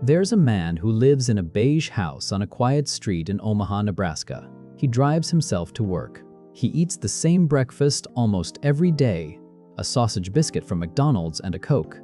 There's a man who lives in a beige house on a quiet street in Omaha, Nebraska. He drives himself to work. He eats the same breakfast almost every day, a sausage biscuit from McDonald's and a Coke.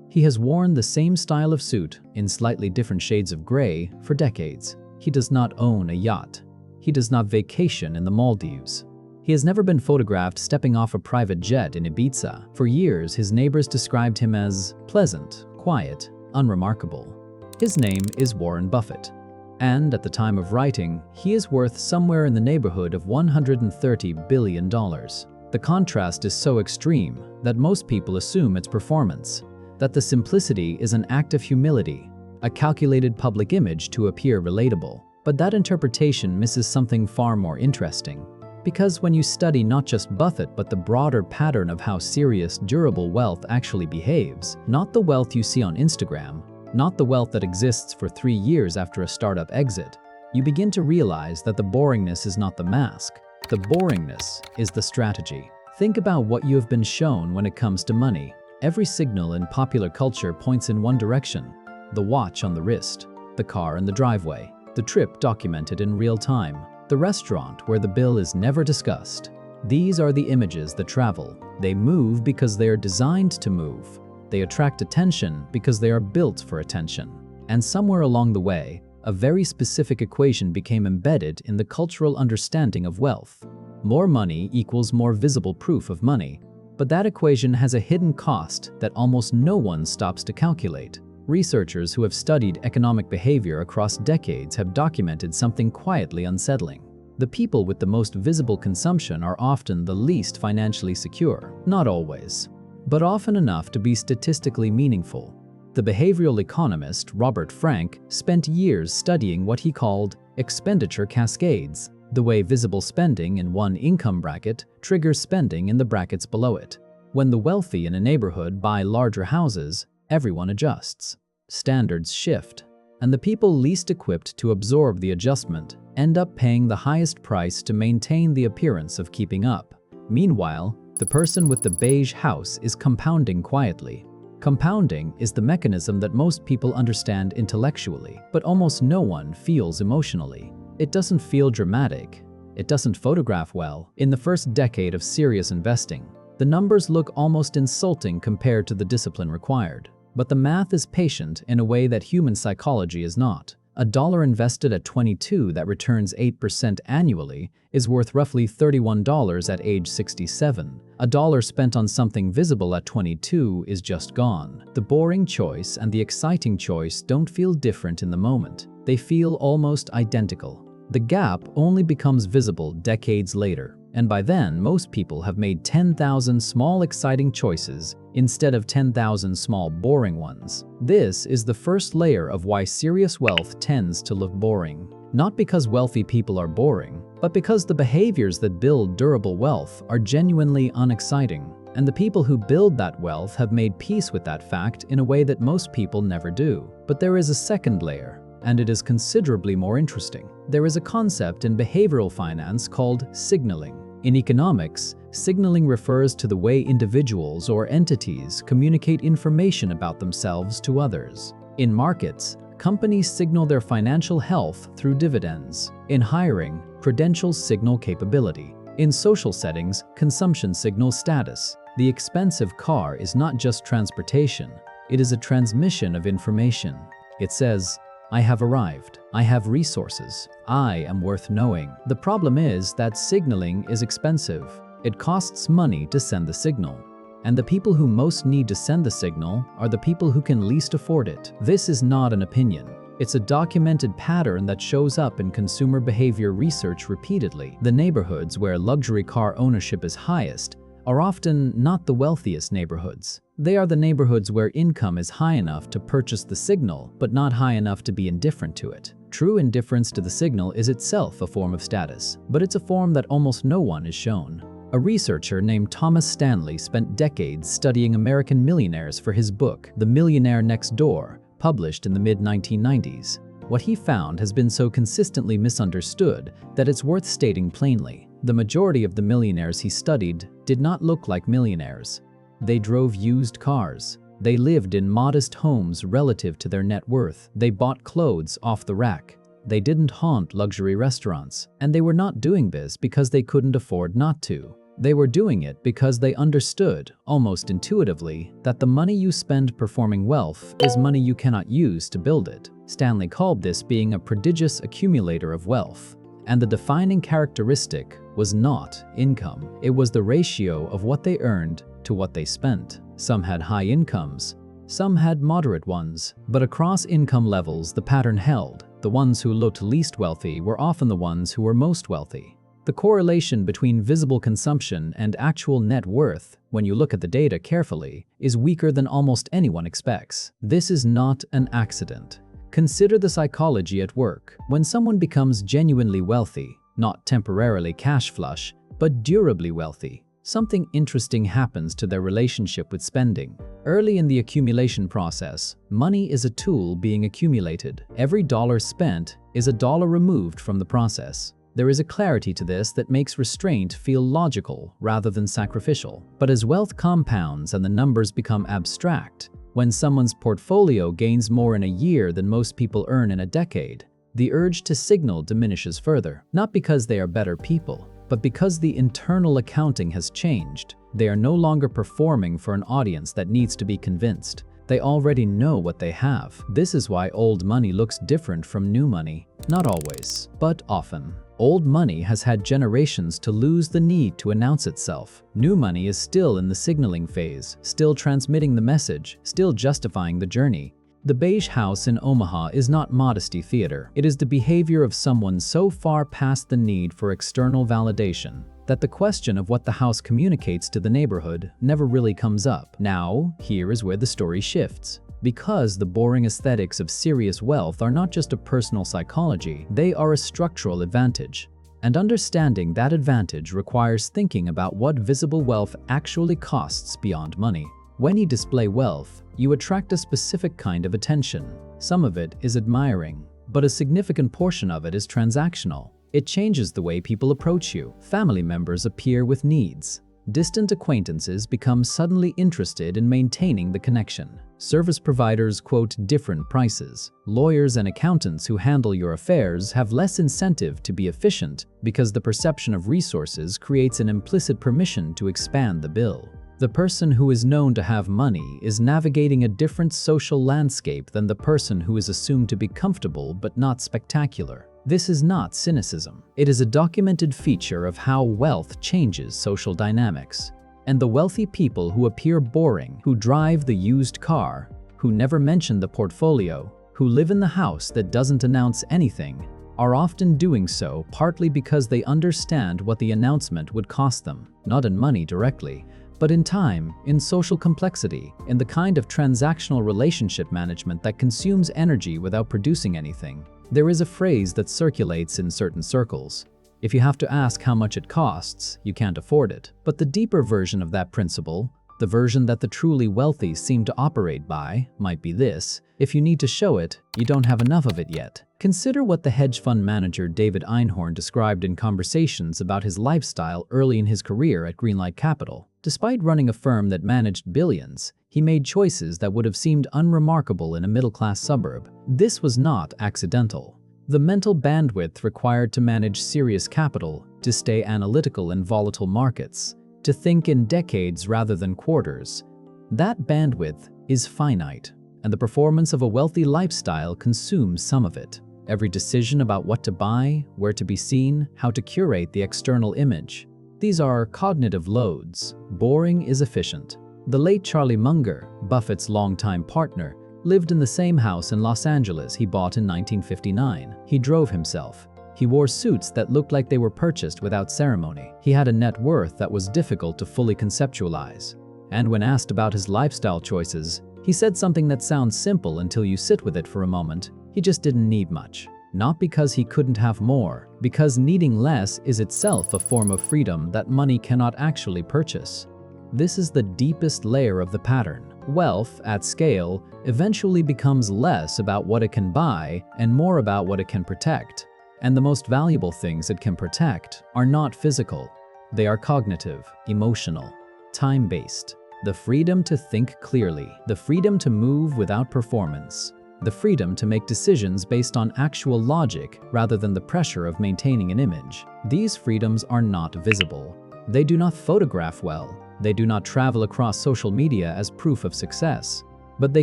He has worn the same style of suit, in slightly different shades of gray, for decades. He does not own a yacht. He does not vacation in the Maldives. He has never been photographed stepping off a private jet in Ibiza. For years, his neighbors described him as pleasant, quiet, unremarkable. His name is Warren Buffett. And at the time of writing, he is worth somewhere in the neighborhood of $130 billion. The contrast is so extreme that most people assume it's performance, that the simplicity is an act of humility, a calculated public image to appear relatable. But that interpretation misses something far more interesting. Because when you study not just Buffett but the broader pattern of how serious, durable wealth actually behaves, not the wealth you see on Instagram, not the wealth that exists for 3 years after a startup exit, you begin to realize that the boringness is not the mask. The boringness is the strategy. Think about what you have been shown when it comes to money. Every signal in popular culture points in one direction: the watch on the wrist, the car in the driveway, the trip documented in real time, the restaurant where the bill is never discussed. These are the images that travel. They move because they are designed to move. They attract attention because they are built for attention. And somewhere along the way, a very specific equation became embedded in the cultural understanding of wealth. More money equals more visible proof of money. But that equation has a hidden cost that almost no one stops to calculate. Researchers who have studied economic behavior across decades have documented something quietly unsettling. The people with the most visible consumption are often the least financially secure. Not always, but often enough to be statistically meaningful. The behavioral economist Robert Frank spent years studying what he called expenditure cascades, the way visible spending in one income bracket triggers spending in the brackets below it. When the wealthy in a neighborhood buy larger houses, everyone adjusts. Standards shift, and the people least equipped to absorb the adjustment end up paying the highest price to maintain the appearance of keeping up. Meanwhile, the person with the beige house is compounding quietly. Compounding is the mechanism that most people understand intellectually, but almost no one feels emotionally. It doesn't feel dramatic. It doesn't photograph well. In the first decade of serious investing, the numbers look almost insulting compared to the discipline required. But the math is patient in a way that human psychology is not. A dollar invested at 22 that returns 8% annually is worth roughly $31 at age 67. A dollar spent on something visible at 22 is just gone. The boring choice and the exciting choice don't feel different in the moment. They feel almost identical. The gap only becomes visible decades later, and by then most people have made 10,000 small exciting choices instead of 10,000 small boring ones. This is the first layer of why serious wealth tends to look boring. Not because wealthy people are boring, but because the behaviors that build durable wealth are genuinely unexciting. And the people who build that wealth have made peace with that fact in a way that most people never do. But there is a second layer, and it is considerably more interesting. There is a concept in behavioral finance called signaling. In economics, signaling refers to the way individuals or entities communicate information about themselves to others. In markets, companies signal their financial health through dividends. In hiring, credentials signal capability. In social settings, consumption signals status. The expensive car is not just transportation, it is a transmission of information. It says, I have arrived. I have resources. I am worth knowing. The problem is that signaling is expensive. It costs money to send the signal. And the people who most need to send the signal are the people who can least afford it. This is not an opinion. It's a documented pattern that shows up in consumer behavior research repeatedly. The neighborhoods where luxury car ownership is highest are often not the wealthiest neighborhoods. They are the neighborhoods where income is high enough to purchase the signal, but not high enough to be indifferent to it. True indifference to the signal is itself a form of status, but it's a form that almost no one is shown. A researcher named Thomas Stanley spent decades studying American millionaires for his book, The Millionaire Next Door, published in the mid-1990s. What he found has been so consistently misunderstood that it's worth stating plainly. The majority of the millionaires he studied did not look like millionaires. They drove used cars. They lived in modest homes relative to their net worth. They bought clothes off the rack. They didn't haunt luxury restaurants. And they were not doing this because they couldn't afford not to. They were doing it because they understood, almost intuitively, that the money you spend performing wealth is money you cannot use to build it. Stanley called this being a prodigious accumulator of wealth. And the defining characteristic was not income. It was the ratio of what they earned to what they spent. Some had high incomes, some had moderate ones, but across income levels the pattern held. The ones who looked least wealthy were often the ones who were most wealthy. The correlation between visible consumption and actual net worth, when you look at the data carefully, is weaker than almost anyone expects. This is not an accident. Consider the psychology at work. When someone becomes genuinely wealthy, not temporarily cash flush, but durably wealthy, something interesting happens to their relationship with spending. Early in the accumulation process, money is a tool being accumulated. Every dollar spent is a dollar removed from the process. There is a clarity to this that makes restraint feel logical rather than sacrificial. But as wealth compounds and the numbers become abstract, when someone's portfolio gains more in a year than most people earn in a decade, the urge to signal diminishes further. Not because they are better people, but because the internal accounting has changed. They are no longer performing for an audience that needs to be convinced. They already know what they have. This is why old money looks different from new money. Not always, but often. Old money has had generations to lose the need to announce itself. New money is still in the signaling phase, still transmitting the message, still justifying the journey. The beige house in Omaha is not modesty theater. It is the behavior of someone so far past the need for external validation that the question of what the house communicates to the neighborhood never really comes up. Now, here is where the story shifts. Because the boring aesthetics of serious wealth are not just a personal psychology, they are a structural advantage. And understanding that advantage requires thinking about what visible wealth actually costs beyond money. When you display wealth, you attract a specific kind of attention. Some of it is admiring, but a significant portion of it is transactional. It changes the way people approach you. Family members appear with needs. Distant acquaintances become suddenly interested in maintaining the connection. Service providers quote different prices. Lawyers and accountants who handle your affairs have less incentive to be efficient because the perception of resources creates an implicit permission to expand the bill. The person who is known to have money is navigating a different social landscape than the person who is assumed to be comfortable but not spectacular. This is not cynicism. It is a documented feature of how wealth changes social dynamics. And the wealthy people who appear boring, who drive the used car, who never mention the portfolio, who live in the house that doesn't announce anything, are often doing so partly because they understand what the announcement would cost them, not in money directly, but in time, in social complexity, in the kind of transactional relationship management that consumes energy without producing anything. There is a phrase that circulates in certain circles. If you have to ask how much it costs, you can't afford it. But the deeper version of that principle, the version that the truly wealthy seem to operate by, might be this: if you need to show it, you don't have enough of it yet. Consider what the hedge fund manager David Einhorn described in conversations about his lifestyle early in his career at Greenlight Capital. Despite running a firm that managed billions, he made choices that would have seemed unremarkable in a middle-class suburb. This was not accidental. The mental bandwidth required to manage serious capital, to stay analytical in volatile markets, to think in decades rather than quarters, that bandwidth is finite, and the performance of a wealthy lifestyle consumes some of it. Every decision about what to buy, where to be seen, how to curate the external image. These are cognitive loads. Boring is efficient. The late Charlie Munger, Buffett's longtime partner, lived in the same house in Los Angeles he bought in 1959. He drove himself. He wore suits that looked like they were purchased without ceremony. He had a net worth that was difficult to fully conceptualize. And when asked about his lifestyle choices, he said something that sounds simple until you sit with it for a moment. He just didn't need much. Not because he couldn't have more, because needing less is itself a form of freedom that money cannot actually purchase. This is the deepest layer of the pattern. Wealth, at scale, eventually becomes less about what it can buy and more about what it can protect. And the most valuable things it can protect are not physical. They are cognitive, emotional, time-based. The freedom to think clearly, the freedom to move without performance, the freedom to make decisions based on actual logic rather than the pressure of maintaining an image. These freedoms are not visible. They do not photograph well. They do not travel across social media as proof of success. But they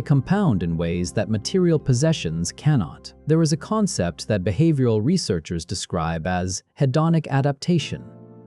compound in ways that material possessions cannot. There is a concept that behavioral researchers describe as hedonic adaptation,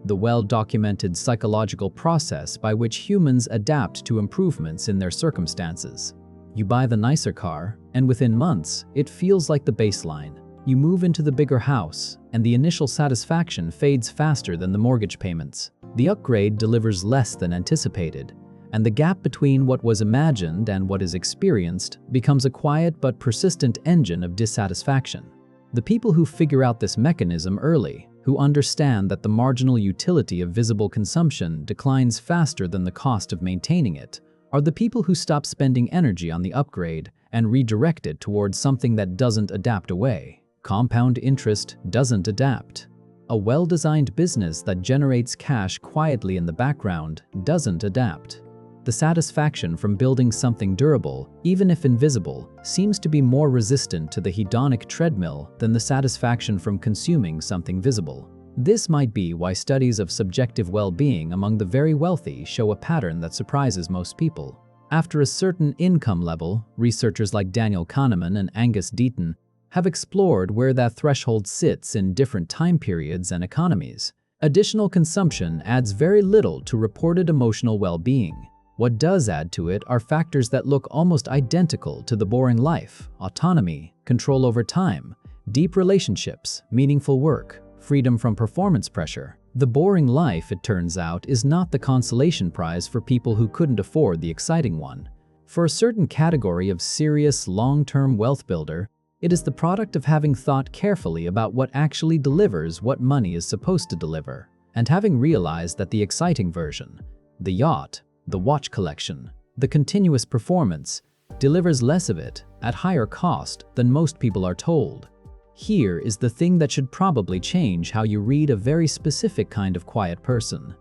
the well-documented psychological process by which humans adapt to improvements in their circumstances. You buy the nicer car, and within months, it feels like the baseline. You move into the bigger house, and the initial satisfaction fades faster than the mortgage payments. The upgrade delivers less than anticipated, and the gap between what was imagined and what is experienced becomes a quiet but persistent engine of dissatisfaction. The people who figure out this mechanism early, who understand that the marginal utility of visible consumption declines faster than the cost of maintaining it, are the people who stop spending energy on the upgrade and redirect it towards something that doesn't adapt away. Compound interest doesn't adapt. A well-designed business that generates cash quietly in the background doesn't adapt. The satisfaction from building something durable, even if invisible, seems to be more resistant to the hedonic treadmill than the satisfaction from consuming something visible. This might be why studies of subjective well-being among the very wealthy show a pattern that surprises most people. After a certain income level, researchers like Daniel Kahneman and Angus Deaton have explored where that threshold sits in different time periods and economies. Additional consumption adds very little to reported emotional well-being. What does add to it are factors that look almost identical to the boring life: autonomy, control over time, deep relationships, meaningful work, freedom from performance pressure. The boring life, it turns out, is not the consolation prize for people who couldn't afford the exciting one. For a certain category of serious, long-term wealth builder, it is the product of having thought carefully about what actually delivers what money is supposed to deliver, and having realized that the exciting version, the yacht, the watch collection, the continuous performance, delivers less of it at higher cost than most people are told. Here is the thing that should probably change how you read a very specific kind of quiet person.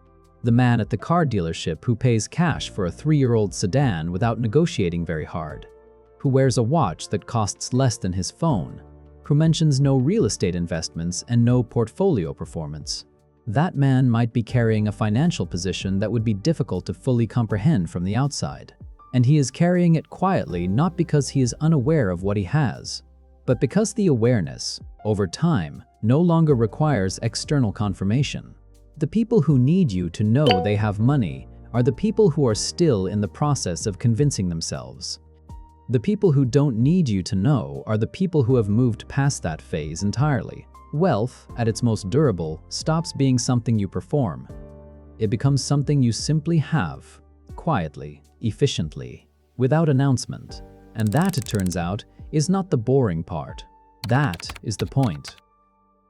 The man at the car dealership who pays cash for a 3-year-old sedan without negotiating very hard, who wears a watch that costs less than his phone, who mentions no real estate investments and no portfolio performance. That man might be carrying a financial position that would be difficult to fully comprehend from the outside. And he is carrying it quietly not because he is unaware of what he has, but because the awareness, over time, no longer requires external confirmation. The people who need you to know they have money are the people who are still in the process of convincing themselves. The people who don't need you to know are the people who have moved past that phase entirely. Wealth, at its most durable, stops being something you perform. It becomes something you simply have, quietly, efficiently, without announcement. And that, it turns out, is not the boring part. That is the point.